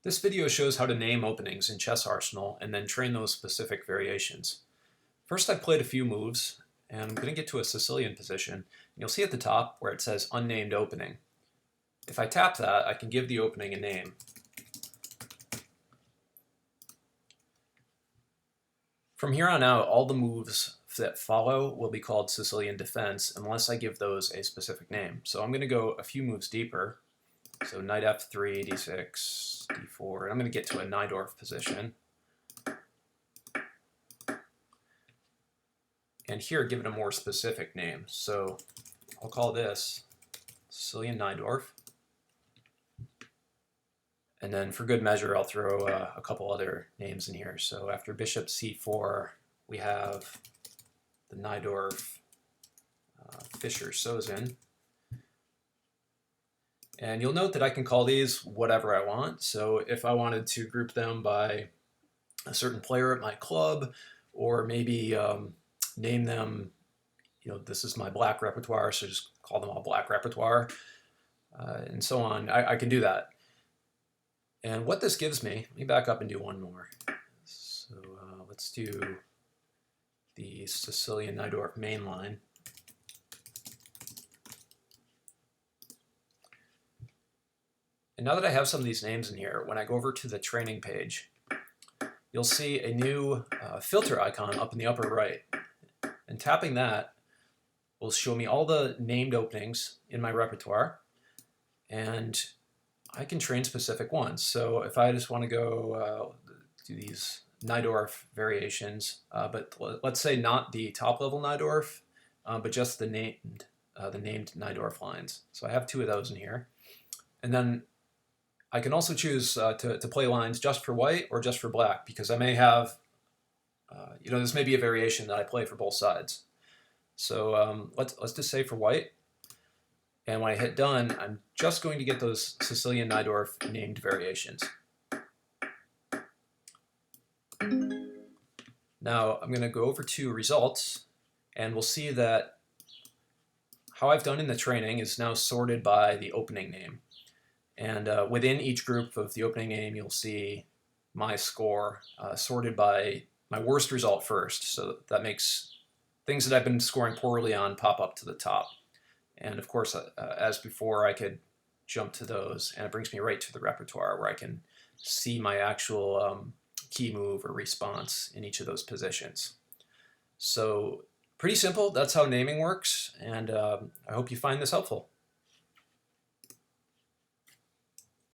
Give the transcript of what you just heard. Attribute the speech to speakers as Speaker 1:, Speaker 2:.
Speaker 1: This video shows how to name openings in Chess Arsenal and then train those specific variations. First, I played a few moves, and I'm going to get to a Sicilian position. And you'll see at the top where it says Unnamed Opening. If I tap that, I can give the opening a name. From here on out, all the moves that follow will be called Sicilian Defense unless I give those a specific name. So I'm going to go a few moves deeper. So knight f3, d6, d4, and I'm going to get to a Najdorf position. And here, give it a more specific name. So I'll call this Sicilian Najdorf. And then for good measure, I'll throw a couple other names in here. So after bishop c4, we have the Najdorf Fischer-Sozin. And you'll note that I can call these whatever I want. So if I wanted to group them by a certain player at my club, or maybe name them, this is my black repertoire, so just call them all black repertoire, and so on. I can do that. And what this gives me, let me back up and do one more. So let's do the Sicilian Najdorf main line. And now that I have some of these names in here, when I go over to the training page, you'll see a new filter icon up in the upper right. And tapping that will show me all the named openings in my repertoire. And I can train specific ones. So if I just want to go do these Najdorf variations, but let's say not the top level Najdorf, but just the named Najdorf lines. So I have two of those in here. And then I can also choose to play lines just for white or just for black, because I may have, this may be a variation that I play for both sides. So let's just say for white. And when I hit done, I'm just going to get those Sicilian Najdorf named variations. Now I'm going to go over to results, and we'll see that how I've done in the training is now sorted by the opening name. And within each group of the opening name, you'll see my score sorted by my worst result first. So that makes things that I've been scoring poorly on pop up to the top. And of course, as before, I could jump to those, and it brings me right to the repertoire where I can see my actual key move or response in each of those positions. So pretty simple. That's how naming works, and I hope you find this helpful.